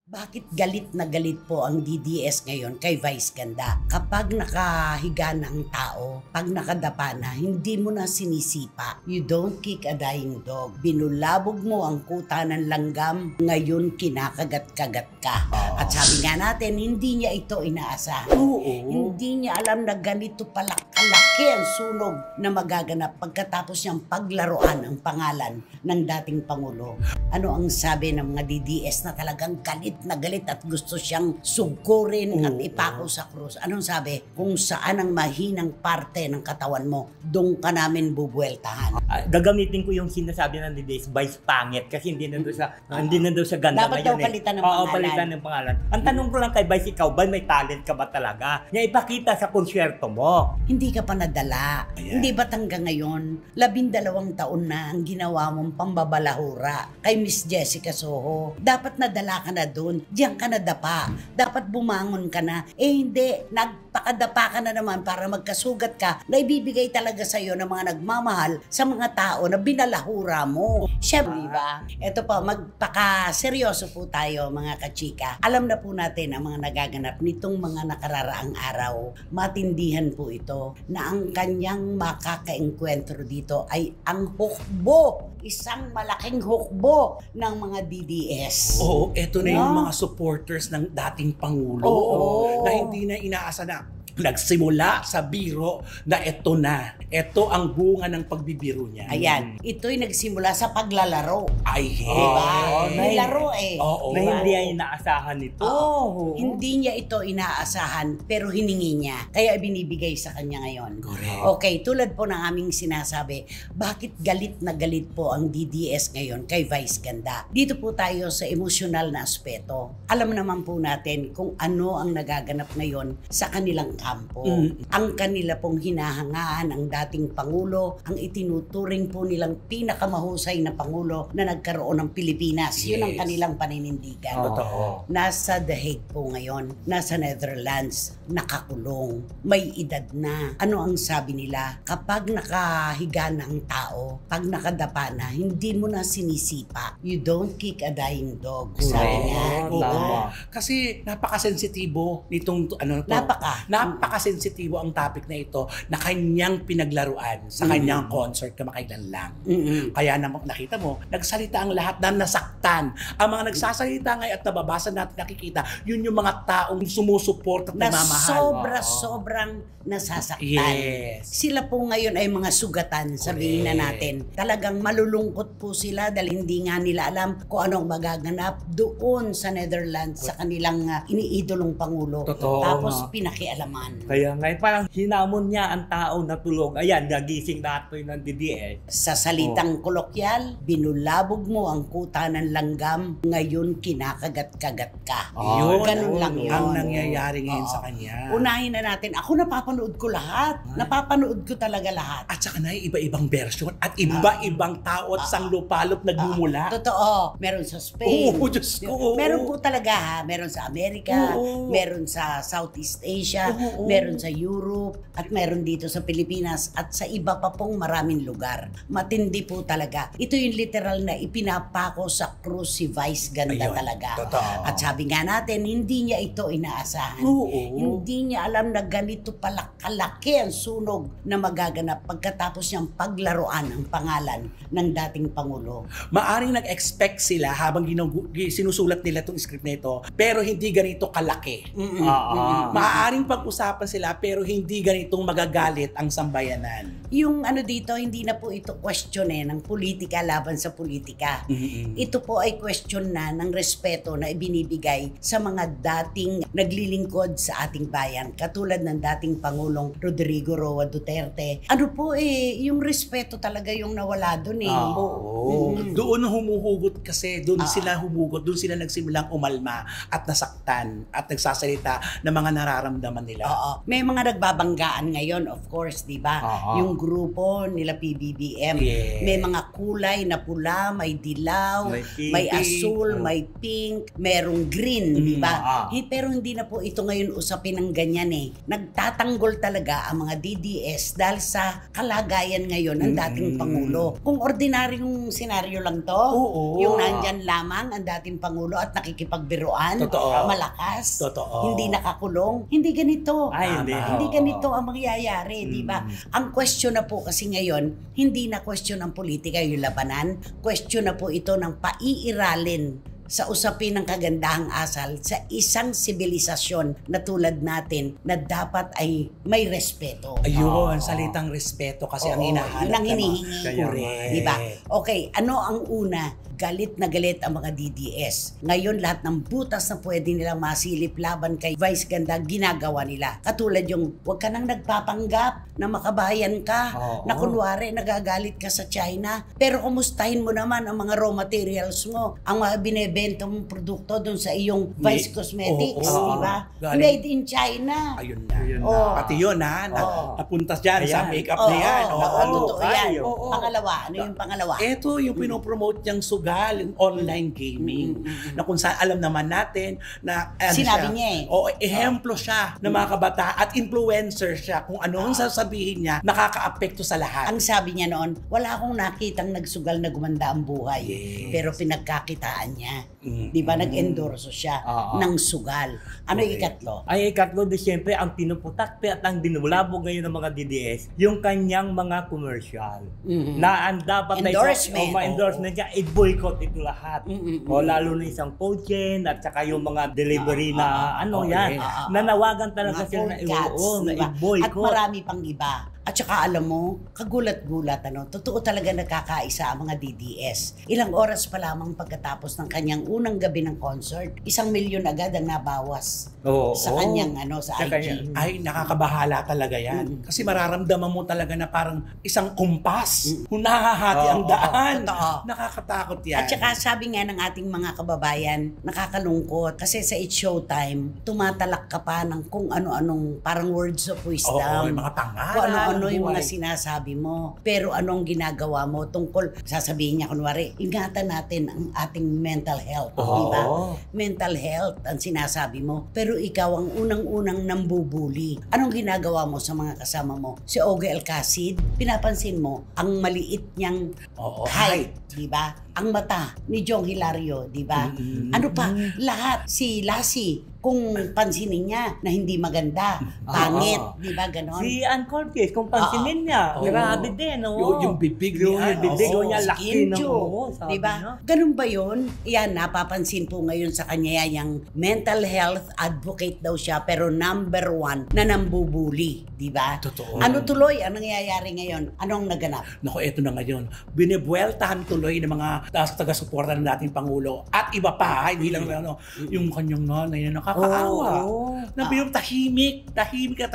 Bakit galit na galit po ang DDS ngayon kay Vice Ganda? Kapag nakahiga na ang tao, pag nakadapa na, hindi mo na sinisipa. You don't kick a dying dog. Binulabog mo ang kuta ng langgam, ngayon kinakagat-kagat ka. At sabi nga natin, hindi niya ito inaasahan. Hindi niya alam na ganito pala kalaki ang sunog na magaganap pagkatapos niyang paglaruan ang pangalan ng dating Pangulo. Ano ang sabi ng mga DDS na talagang galit na galit at gusto siyang sugkurin at ipako sa krus? Anong sabi? Kung saan ang mahinang parte ng katawan mo, doon ka namin bubueltahan. Gagamitin ko yung sinasabi ng DDS, Vice Pangit, kasi hindi na doon sa ganda dapat ngayon. daw palitan ng pangalan. Oo, palitan ng pangalan. Ang tanong ko lang kay Vice, ikaw ba may talent ka ba talaga? Niya ipakita sa konsyerto mo. Hindi ka pa nadala. Hindi ba't hanggang ngayon, 12 taon na ang ginawa mong pambabalahura kay Miss Jessica Soho. Dapat nadala ka na doon. Diyan ka nadapa. Dapat bumangon ka na. Hindi. Nagpakadapa ka na naman para magkasugat ka na ibibigay talaga sa'yo ng mga nagmamahal sa mga tao na binalahura mo. Siyempre, diba? Ito po, magpaka-seryoso po tayo mga kachika. Alam na po natin ang mga nagaganap nitong mga nakararaang araw. Matindihan po ito na ang kanyang makakaengkwentro dito ay ang hukbo. Isang malaking hukbo ng mga DDS. Oo, eto na yung mga supporters ng dating Pangulo na hindi na inaasa na nagsimula sa biro na ito na. Ito ang bunga ng pagbibiro niya. Ayan, ito'y nagsimula sa paglalaro. Ay, Diba? May laro eh. Oo. Na hindi ay inaasahan nito. Hindi niya ito inaasahan pero hiningi niya. Kaya binibigay sa kanya ngayon. Correct. Okay, tulad po ng aming sinasabi, bakit galit na galit po ang DDS ngayon kay Vice Ganda? Dito po tayo sa emosyonal na aspeto. Alam naman po natin kung ano ang nagaganap ngayon sa kanilang kampo. Ang kanila pong hinahangaan ang dating Pangulo, ang itinuturing po nilang pinakamahusay na Pangulo na nagkaroon ng Pilipinas. Yun ang kanilang paninindigan. Totoo. Nasa The Hague po ngayon, nasa Netherlands, nakakulong, may edad na. Ano ang sabi nila? Kapag nakahiga na ang tao, pag nakadapa na, hindi mo na sinisipa. You don't kick a dying dog. Sabi nga. Tama. Kasi napakasensitibo nitong napakasensitibo ang topic na ito na kanyang pinaglaruan sa kanyang concert kamakailan lang. Kaya nakita mo, nagsalita ang lahat na nasaktan. Ang mga nagsasalita ngayon at nababasa natin, nakikita, yun yung mga taong sumusuport at Na nagmamahal. sobrang nasasaktan. Yes. Sila po ngayon ay mga sugatan, sabihin na natin. Talagang malulungkot po sila dahil hindi nga nila alam kung anong magaganap doon sa Netherlands sa kanilang iniidolong Pangulo. Totoo. Tapos pinakialaman. Kaya ngayon parang hinamon niya ang tao na tulog. Ayan, nagising lahat po yung ng DDS. Sa salitang kolokyal, binulabog mo ang kuta ng langgam, ngayon kinakagat-kagat ka. Ganun lang yun. Ang nangyayari ngayon sa kanya. Unahin na natin. Ako napapanood ko lahat. Napapanood ko talaga lahat. At saka na iba-ibang version at iba-ibang tao at sanglupalop nagmumula. Totoo. Meron sa Spain. Oo, Diyos ko. Meron po talaga ha. Meron sa Amerika, meron sa Southeast Asia, meron sa Europe, at meron dito sa Pilipinas, at sa iba pa pong maraming lugar. Matindi po talaga. Ito yung literal na ipinapako sa krus si Vice Ganda talaga. Totoo. At sabi nga natin, hindi niya ito inaasahan. Hindi niya alam na ganito pala kalaki ang sunog na magaganap pagkatapos niyang paglaruan ang pangalan ng dating Pangulo. Maaring nag-expect sila habang sinusulat nila itong script na ito, pero hindi ganito kalaki. Maaring pag-usapan sila, pero hindi ganitong magagalit ang sambayanan. Yung ano dito, hindi na po ito question ng politika laban sa politika. Ito po ay question na ng respeto na ibinibigay sa mga dating naglilingkod sa ating bayan. Katulad ng dating Pangulong Rodrigo Roa Duterte. Ano po yung respeto talaga yung nawala doon Doon humuhugot kasi, doon sila humugot, doon sila nagsimulang umalma at nasaktan at nagsasalita ng mga nararamdaman nila. May mga nagbabanggaan ngayon, of course, di ba? Yung grupo nila PBBM. Yes. May mga kulay na pula, may dilaw, may asul, may pink, merong green, di ba? Pero hindi na po ito ngayon usapin ng ganyan eh. Nagtatanggol talaga ang mga DDS dahil sa kalagayan ngayon ng dating Pangulo. Kung ordinaryong senaryo lang to, yung nandyan lamang ang dating Pangulo at nakikita nakikipagbiruan, Totoo. malakas, Totoo. hindi nakakulong. Hindi ganito. Ay, hindi. Hindi Oo. ganito ang mangyayari, di ba? Ang question na po kasi ngayon, hindi na question ng politika yung labanan, question na po ito ng paiiralin sa usapin ng kagandahang asal sa isang sibilisasyon na tulad natin na dapat ay may respeto. Ayun, salitang respeto kasi ang Oo, hinahanap. yun ang ng mga- hinihingi. Kaya Correct. Di ba? Okay, ano ang una? Galit na galit ang mga DDS. Ngayon, lahat ng butas na pwede nilang masilip laban kay Vice Ganda, ginagawa nila. Katulad yung, huwag ka nang nagpapanggap na makabayan ka, Oo. na kunwari nagagalit ka sa China. Pero kumustahin mo naman ang mga raw materials mo, ang mga binebenta mong produkto dun sa iyong Vice Cosmetics, Oo. di ba? Galing. Made in China. Ayun na. Ayun na. Oo. Pati yun ha, Oo. napuntas dyan sa Ayan. makeup na yan. Oo, Oo. totoo yan. Ay, oo. Pangalawa, ano yung pangalawa? Ito yung pinopromote niyang sugal, yung online gaming. Na kung saan alam naman natin na Sinabi niya eh. Oo, ehemplo siya ng mga kabataan at influencer siya kung ano ang sasabihin niya nakakaapekto sa lahat. Ang sabi niya noon, wala akong nakitang nagsugal na gumanda ang buhay. Yes. Pero pinagkakitaan niya. Mm. Di ba? Nag-endorso siya Oo. ng sugal. Ano yung Okay. ikatlo? Ay, ikatlo, di siyempre, ang pinuputakpe at ang binulabog ngayon ng mga DDS, yung kanyang mga commercial. Mhm. Na ang dapat Endorsement. na endorsement niya, i-boycott ito lahat. Mm-mm. O lalo na isang food chain at saka yung mga delivery na ano yan, yes. nanawagan talaga Mga sila na cold cuts, na di ba? At i-boycott. marami pang iba. At saka alam mo, kagulat-gulat, totoo talaga nagkakaisa ang mga DDS. Ilang oras pa lamang pagkatapos ng kanyang unang gabi ng concert, 1,000,000 agad ang nabawas Oo, sa oo. kanyang sa Sa IG. kanya. Ay, nakakabahala talaga yan. Kasi mararamdaman mo talaga na parang isang kumpas. Kung nahahati ang Oo, daan. totoo. Nakakatakot yan. At saka sabi nga ng ating mga kababayan, nakakalungkot kasi sa It's Showtime, tumatalak ka pa ng kung ano-anong parang words of Oo, wisdom. yung mga pangalan. Kung ano-ano yung mga buhay. sinasabi mo. Pero anong ginagawa mo tungkol, sasabihin niya kunwari, ingatan natin ang ating mental health. Oo. Di ba? Mental health ang sinasabi mo. Pero ikaw ang unang-unang nambubuli. Anong ginagawa mo sa mga kasama mo? Si Ogie Alcacid, pinapansin mo, ang maliit niyang Oo, height. Di ba? Ang mata ni Jong Hilario, di ba? Mm-mm. Ano pa? Lahat. Si Lassie, kung pansinin niya na hindi maganda, pangit, di ba ganon? Si Ann Cortez, kung pansinin niya, Oo. grabe din, oo. Yung bibig Yung niya. bibig Oo. niya, laki Skin ng tube, oo, sabi di ba? niya. Ganun ba yun? Yan, napapansin po ngayon sa kanya yung mental health advocate daw siya, pero number 1 na nambubuli, di ba? Totoo. Ano tuloy ang nangyayari ngayon? Anong naganap? Naku, eto na ngayon. Binibueltahan tuloy ng mga taga-suporta ng dating Pangulo at iba pa, hindi lang yung kanyang nanay na nakakaawa. Oo. Na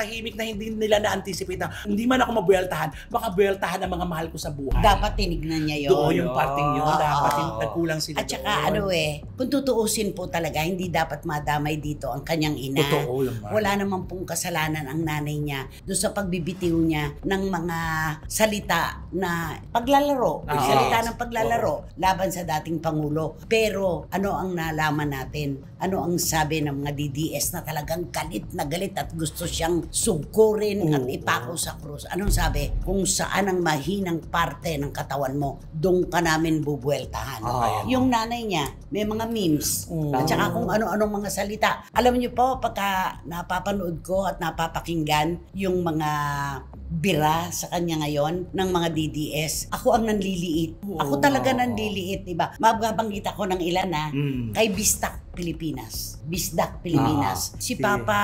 tahimik na hindi nila na-anticipate na hindi man ako mabueltahan, baka bueltahan ang mga mahal ko sa buhay. Dapat tinignan niya yun. Doon yung parting yun. Oo. Dapat nagkulang sila At saka kung tutuusin po talaga, hindi dapat madamay dito ang kanyang ina. Totoo yun, Mar. Wala naman pong kasalanan ang nanay niya doon sa pagbibitiw niya ng mga salita na paglalaro. Ah, Salita yes. ng paglalaro laban sa dating Pangulo. Pero ano ang nalaman natin? Ano ang sabi ng mga DDS na talagang galit na galit at gusto siyang sugkurin at ipako sa krus? Anong sabi? Kung saan ang mahinang parte ng katawan mo, doon ka namin bubueltahan. Ah. Yung nanay niya, may mga memes. Oo. At saka kung ano-anong mga salita. Alam niyo po, pagka napapanood ko at napapakinggan yung mga bira sa kanya ngayon ng mga DDS, ako ang nanliliit. Ako talaga nanliliit, diba? Mababanggit ako ng ilan kay Bistak Pilipinas. Bisdak Pilipinas. Si Papa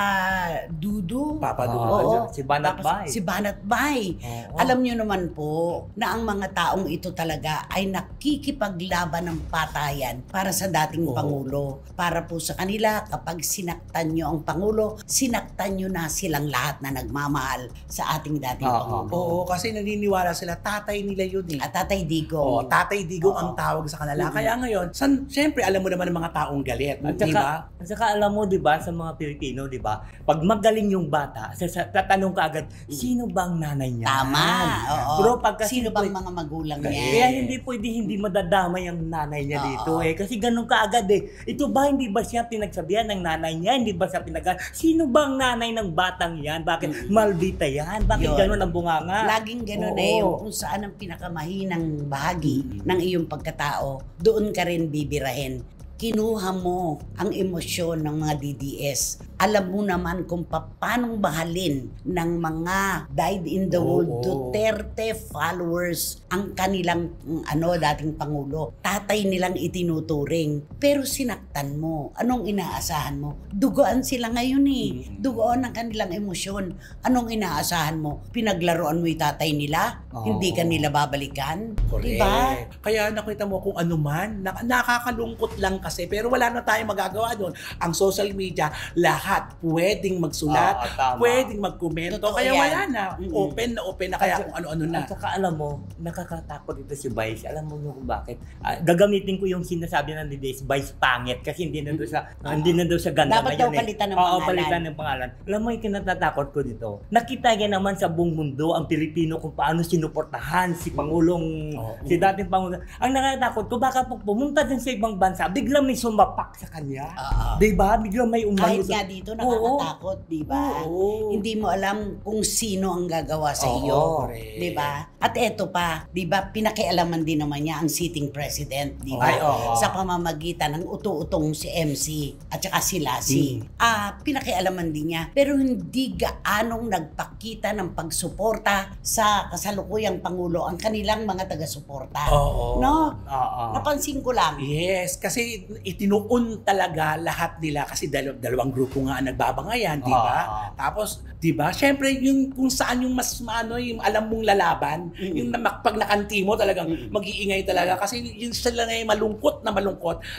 Dudu. Papa Dudu. Oo. Si Banat Bay. Si Banat Bay. Oo. Alam niyo naman po na ang mga taong ito talaga ay nakikipaglaban ng patayan para sa dating Pangulo. Para po sa kanila, kapag sinaktan niyo ang Pangulo, sinaktan niyo na silang lahat na nagmamahal sa ating dating Pangulo. Oo, kasi naniniwala sila, tatay nila yun eh. At Tatay Digong. Oo, Tatay Digong Oo. ang tawag sa kanila. Kaya ngayon, siyempre alam mo naman ng mga taong galit. At Di ba? saka alam mo, di ba, sa mga Pilipino, di ba, pag magaling yung bata, tatanong ka agad, sino bang nanay niya? Tama. Oo. Pero pagka Sino bang mga magulang niya? Kaya hindi madadamay ang nanay niya dito eh. Kasi ganun ka agad eh. Ito ba, hindi ba siya pinagsabihan ng nanay niya? Hindi ba siya sino bang nanay ng batang yan? Bakit maldita yan? Bakit Yun. ganun ang bunganga? Laging ganun Oo. yung kung saan ang pinakamahinang bahagi ng iyong pagkatao, doon ka rin bibirahin. kinuha mo ang emosyon ng mga DDS. Alam mo naman kung paano mahalin ng mga died in the world Duterte followers ang kanilang dating Pangulo. Tatay nilang itinuturing. Pero sinaktan mo. Anong inaasahan mo? Dugoan sila ngayon Dugoan ang kanilang emosyon. Anong inaasahan mo? Pinaglaruan mo yung tatay nila? Hindi ka nila babalikan? Correct. Diba? Kaya nakita mo kung ano man, nakakalungkot lang kasi, pero wala na tayong magagawa doon. Ang social media, lahat pwedeng magsulat, pwedeng magkomento. Totoo Kaya yan. wala na. Open na kaya kung ano-ano na. At saka alam mo, nakakatakot ito si Vice. Alam mo kung bakit? Gagamitin ko yung sinasabi ng DDS, Vice pangit, kasi hindi na doon sa ganda Dapat ngayon daw palitan ng pangalan. palitan ng pangalan. Alam mo yung kinatatakot ko dito. Nakita niya naman sa buong mundo ang Pilipino kung paano sinuportahan si Pangulong, si dating Pangulo. Ang nakakatakot ko, baka pag pumunta din sa ibang bansa, biglang may sumapak sa kanya. Diba? Biglang may umano. Kahit nga dito, nakakatakot, diba? Hindi mo alam kung sino ang gagawa sa iyo. Diba? At eto pa, diba, pinakialaman din naman niya ang sitting president, diba? Sa pamamagitan ng utu-utong si MC at saka si Lassie. Pinakialaman din niya. Pero hindi gaanong nagpakita ng pagsuporta sa kasalukuyang Pangulo ang kanilang mga taga-suporta. No? Napansin ko lang. Yes, kasi itinuon talaga lahat nila kasi dalawang grupo nga ang nagbabangayan, di ba? Tapos, di ba? Syempre, yung kung saan yung mas yung alam mong lalaban, yung pag nakanti mo talagang mag-iingay talaga kasi yung sila na yung malungkot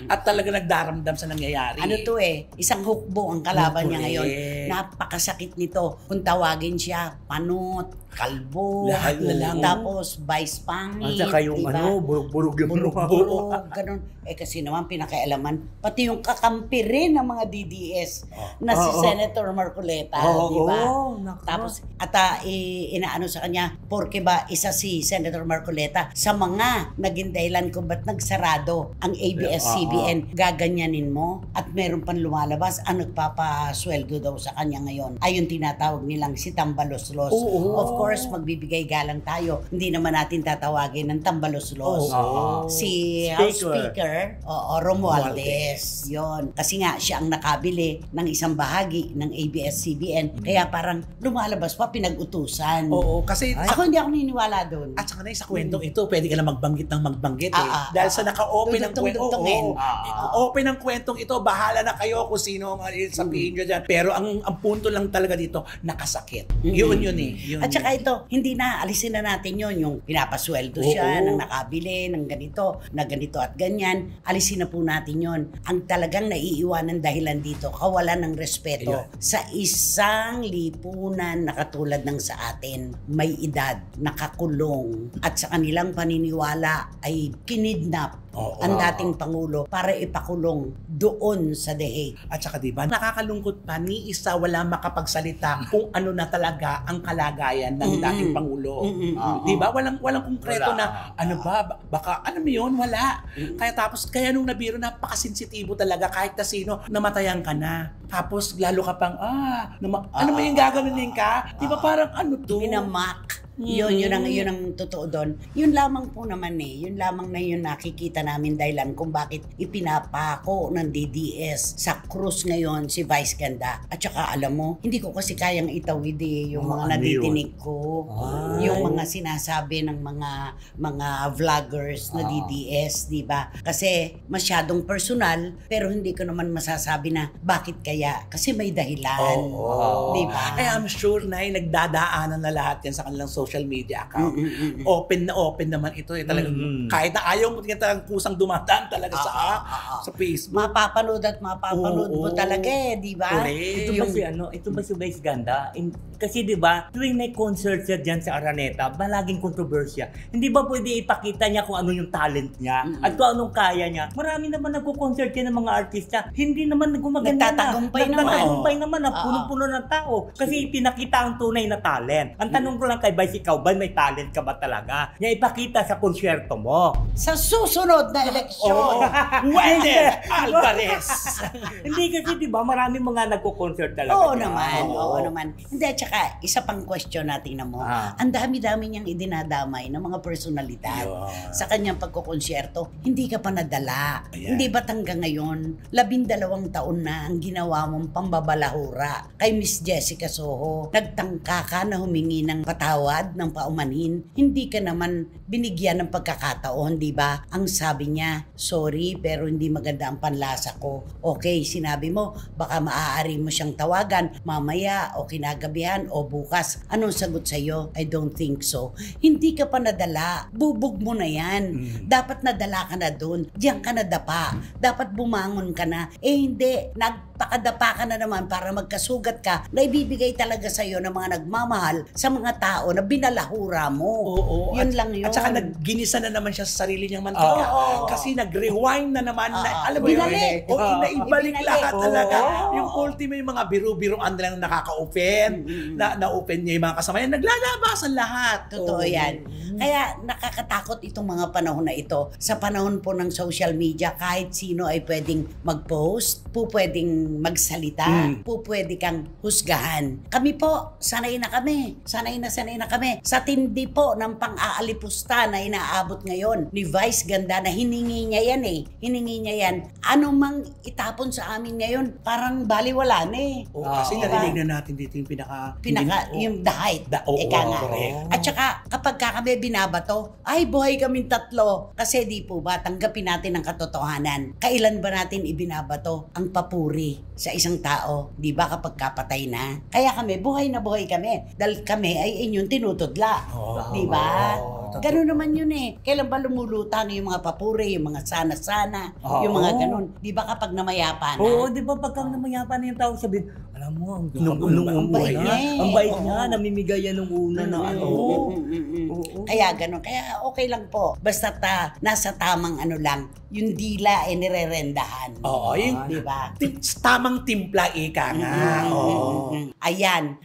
at talaga nagdaramdam sa nangyayari. Ano to isang hukbo ang kalaban niya ngayon. Napakasakit nito. Kung tawagin siya, panot, kalbo, tapos vice pangit. At saka yung burug-burug yung burug-burug, ganun. Kasi naman pinakaialaman, pati yung kakampi rin ng mga DDS na si Senator Marcoleta, di ba? Tapos, inaano sa kanya, porke ba isa si Senator Marcoleta sa mga naging dahilan kung ba't nagsarado ang ABS-CBN, gaganyanin mo at meron pang lumalabas ang nagpapasweldo daw sa kanya ngayon. Ayun tinatawag nilang si Tambalos-Los. Of course, magbibigay galang tayo. Hindi naman natin tatawagin ng Tambalos-Los. Si House Speaker, Romualdez. Yon. Kasi nga, siya ang nakabili ng isang bahagi ng ABS-CBN. Kaya parang lumalabas pa, pinag-utusan. Kasi ako hindi ako niniwala doon. At saka na sa kwentong ito, pwede ka na magbanggit dahil sa naka-open ng kwentong open ang kwentong ito, bahala na kayo kung sino ang sabihin nyo dyan. Pero ang punto lang talaga dito, nakasakit. Yun At saka ito, hindi na, alisin na natin yun, yung pinapasweldo siya, ng nakabili, ng ganito, na ganito at ganyan. Alisin na po natin yun. Ang talagang naiiwanan dahilan dito, kawalan ng respeto sa isang lipunan na katulad ng sa atin, may edad, nakakulong, at sa kanilang paniniwala ay kinidnap ang dating Pangulo para ipakulong doon sa The Hague. At saka diba, nakakalungkot pa, ni isa wala makapagsalita kung ano na talaga ang kalagayan ng dating Pangulo. Diba? Walang konkreto na, baka, ano mo yun? Wala. Kaya nung nabiro, napakasensitibo talaga kahit na sino, namatayan ka na. Tapos, lalo ka pang, ano mo yung gagawin ka? Diba parang ano to? Minamak. Yun ang totoo doon. Yun lamang po naman yun lamang na yun nakikita namin dahilan kung bakit ipinapako ng DDS sa krus ngayon si Vice Ganda. At saka alam mo, hindi ko kasi kayang itawid yung mga nadidinig ko. Yung mga sinasabi ng mga vloggers na DDS, di ba? Kasi masyadong personal, pero hindi ko naman masasabi na bakit kaya? Kasi may dahilan. Di ba? I'm sure na nagdadaanan na lahat yan sa kanilang social media account. Open naman ito talagang kahit na ayaw mo talagang kusang dumadaan talaga sa Facebook. Mapapanood mo talaga di ba? Ito ba si Vice Ganda? Kasi di ba, tuwing may concert siya dyan sa Araneta, malaging kontrobersya. Hindi ba pwede ipakita niya kung ano yung talent niya at kung anong kaya niya? Marami naman nagko-concert yan ng mga artista. Hindi naman gumaganda Nagtatagumpay naman na punong-puno ng tao. Kasi pinakita ang tunay na talent. Ang tanong ko lang kay Vice, ikaw ba may talent ka ba talaga? Nga ipakita sa konsyerto mo. Sa susunod na eleksyon. Wender Alvarez. Hindi kasi 'di ba maraming mga nagko-concert talaga. Oo dyan. naman, oo naman. Hindi, at saka, isa pang question natin na mo. Ang dami-dami niyang idinadamay ng mga personalidad Yun. sa kanyang pagkukonsyerto. Hindi ka pa nadala. Ayan. Hindi ba't hanggang ngayon, 12 taon na ang ginawa mong pambabalahura kay Miss Jessica Soho. Nagtangka ka na humingi ng patawad, ng paumanhin. Hindi ka naman binigyan ng pagkakataon, di ba? Ang sabi niya, sorry, pero hindi maganda ang panlasa ko. Okay, sinabi mo, baka maaari mo siyang tawagan mamaya o kinagabihan o bukas. Anong sagot sa'yo? I don't think so. Hindi ka pa nadala. Bubog mo na yan. Dapat nadala ka na doon. Diyan ka nadapa. Dapat bumangon ka na. Eh hindi. Nagpakadapa ka na naman para magkasugat ka na ibibigay talaga sa'yo ng mga nagmamahal sa mga tao na binalahura mo. Oo. Yun lang yun. At saka nagginisa na naman siya sa sarili niyang mantika. Oo. Kasi nag-rewind na naman. Alam mo yun? Binalik. Naibalik Ibinalik. lahat talaga. Oo. Yung ultimo yung mga biru-biruan lang nakaka-open. Na-open niya yung mga kasama niya. Naglalabasan lahat. Totoo yan. Kaya nakakatakot itong mga panahon na ito. Sa panahon po ng social media, kahit sino ay pwedeng mag-post, pwedeng magsalita, pwede kang husgahan. Kami po, sanay na kami. Sanay na kami. Sa tindi po ng pang-aalipusta na inaabot ngayon ni Vice Ganda na hiningi niya yan eh. Hiningi niya yan. Ano mang itapon sa amin ngayon, parang baliwala na eh. Kasi Diba? narinig na natin dito yung yung the height. Oo, Eka nga. correct. At saka, kapag kami binabato, ay buhay kaming tatlo. Kasi di po ba, tanggapin natin ang katotohanan. Kailan ba natin ibinabato ang papuri sa isang tao? Di ba kapag kapatay na? Kaya kami, buhay na buhay kami. Dahil kami ay inyong tinutudla. Di ba? Ganun naman yun eh. Kailan ba lumulutang yung mga papuri, yung mga sana-sana, yung mga ganun. Di ba kapag namayapa na? Oo, di ba pagka namayapan na yung tao sabihin, alam mo, nung bait una, niya eh. ang bait niya, namimigay yan nung una na ano. Oo. Kaya ganun. Kaya okay lang po. Basta nasa tamang ano lang, yung dila ay nirerendahan. Oo, yun. Di ba? Tamang timpla ika nga. Oo. Ayan.